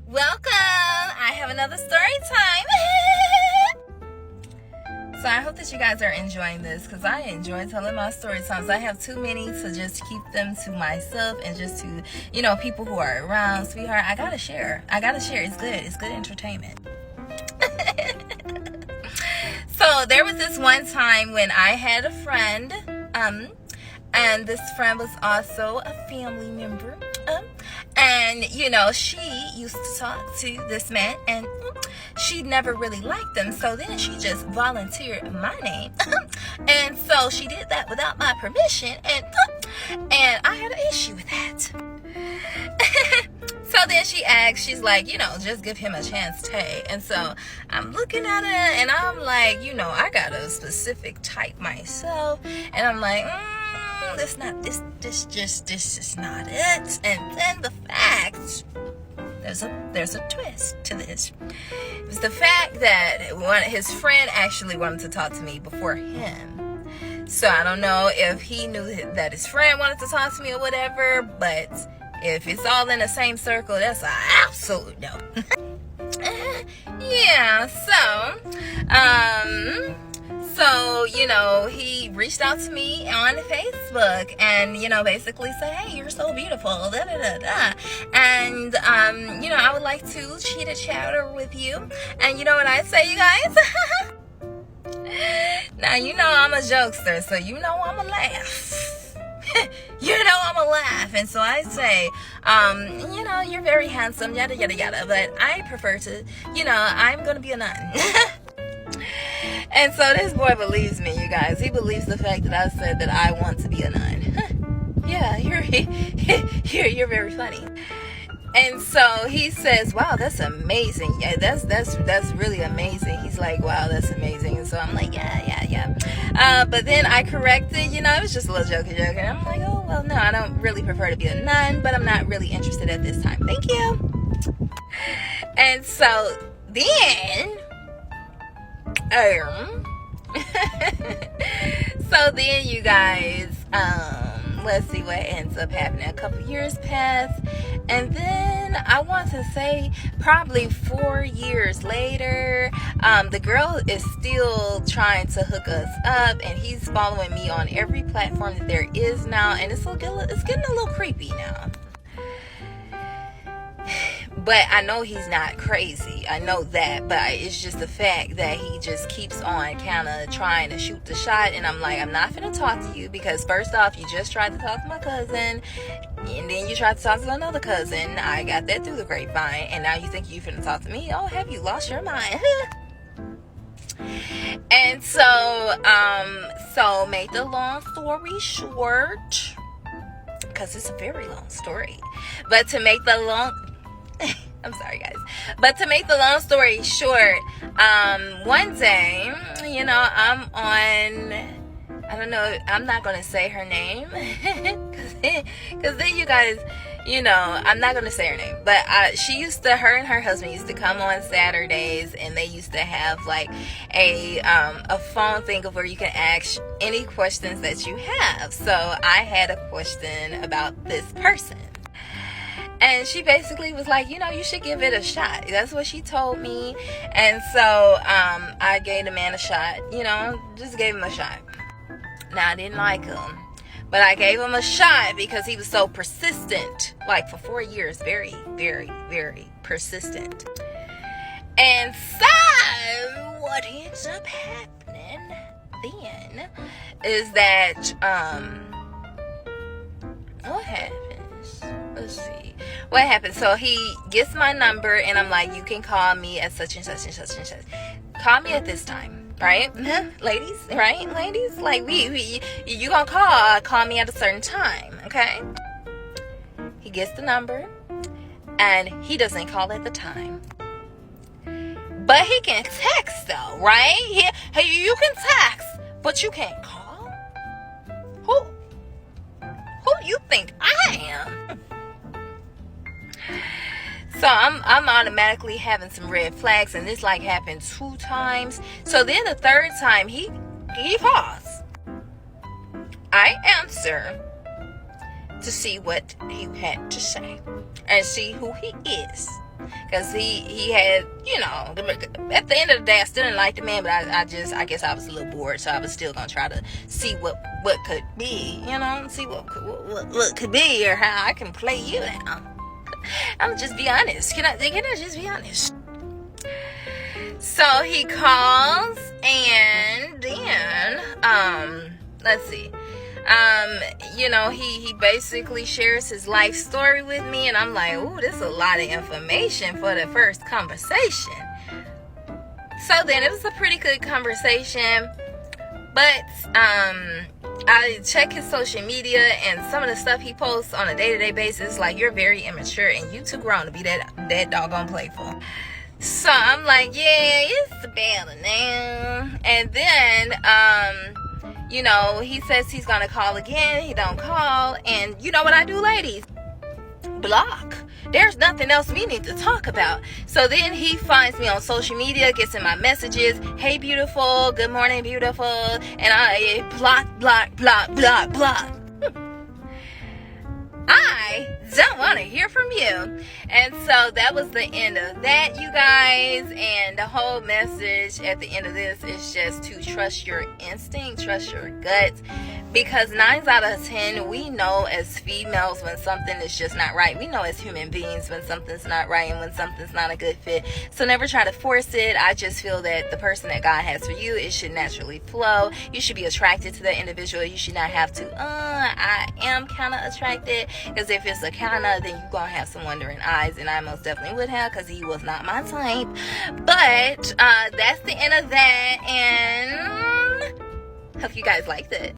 Welcome! I have another story time. So I hope that you guys are enjoying this because I enjoy telling my story times. I have too many to just keep them to myself and just to, people who are around. Sweetheart, I gotta share. It's good. It's good entertainment. So there was this one time when I had a friend, and this friend was also a family member. And she used to talk to this man, and she never really liked him. So then she just volunteered my name, and so she did that without my permission, and I had an issue with that. So then she asked, she's like, just give him a chance, Tay. And so I'm looking at it, and I'm like, I got a specific type myself, and I'm like, this is not it. And then the fact, there's a twist to this. It was the fact that his friend actually wanted to talk to me before him. So I don't know if he knew that his friend wanted to talk to me or whatever, but if it's all in the same circle, that's an absolute no. Yeah, so, he reached out to me on Facebook and, basically said, hey, you're so beautiful, da, da, da, da. And, I would like to cheat a chatter with you. And you know what I say, you guys? Now, I'm a jokester, so I'ma laugh. I'ma laugh. And so I say, you're very handsome, yada, yada, yada. But I prefer to, I'm going to be a nun. And so this boy believes me, you guys. He believes the fact that I said that I want to be a nun. Yeah, you're very funny. And so he says, wow, that's amazing. Yeah, that's really amazing. He's like, wow, that's amazing. And so I'm like, yeah. But then I corrected, it was just a little joke. And I'm like, oh, well, no, I don't really prefer to be a nun, but I'm not really interested at this time. Thank you. And so then... so then you guys, let's see what ends up happening. A couple years pass, and then I want to say probably 4 years later, the girl is still trying to hook us up, and he's following me on every platform that there is now, and it's getting a little creepy now. But I know he's not crazy. I know that. But it's just the fact that he just keeps on kind of trying to shoot the shot. And I'm like, I'm not going to talk to you because first off, you just tried to talk to my cousin. And then you tried to talk to another cousin. I got that through the grapevine. And now you think you're finna talk to me? Oh, have you lost your mind? And so make the long story short. Because it's a very long story. But to make the long... I'm sorry, guys. But to make the long story short, one day, I'm on, I don't know, I'm not going to say her name. Because then you guys, I'm not going to say her name. But her and her husband used to come on Saturdays, and they used to have like a phone thing of where you can ask any questions that you have. So I had a question about this person. And she basically was like, you should give it a shot. That's what she told me. And so I gave the man a shot, just gave him a shot. Now, I didn't like him, but I gave him a shot because he was so persistent. Like for 4 years, very, very, very persistent. And so what ends up happening then is that, what happens? Let's see. What happened? So he gets my number, and I'm like, you can call me at such and such and such and such. Call me at this time, right? Ladies, right? Ladies, like you gonna call me at a certain time, okay? He gets the number, and he doesn't call at the time. But he can text though, right? You can text, but you can't call. Who do you think I am? So I'm automatically having some red flags, and this happened 2 times. So then the 3rd time he calls. I answer to see what he had to say and see who he is. because he had, you know, at the end of the day, I still didn't like the man, but I guess I was a little bored, so I was still gonna try to see what could be, you know, see what could be, or how I can play you now. I'm just be honest. Can I just be honest? So he calls, and then let's see. You know, he basically shares his life story with me, and I'm like, ooh, this is a lot of information for the first conversation. So then it was a pretty good conversation, but I check his social media, and some of the stuff he posts on a day-to-day basis, like, you're very immature and you too grown to be that doggone playful. So I'm like, yeah, it's better now. And then you know, he says he's gonna call again. He don't call, and you know what I do, ladies? Block. There's nothing else we need to talk about. So then he finds me on social media, gets in my messages, hey beautiful, good morning beautiful, and I block. I don't want to hear from you. And so that was the end of that, you guys. And the whole message at the end of this is just to trust your instinct, trust your gut, because 9 out of 10, we know as females when something is just not right. We know as human beings when something's not right and when something's not a good fit. So never try to force it. I just feel that the person that God has for you, it should naturally flow. You should be attracted to that individual. You should not have to, I am kind of attracted. Because if it's a kind of, then you're going to have some wondering eyes. And I most definitely would have, because he was not my type. But that's the end of that. And hope you guys liked it.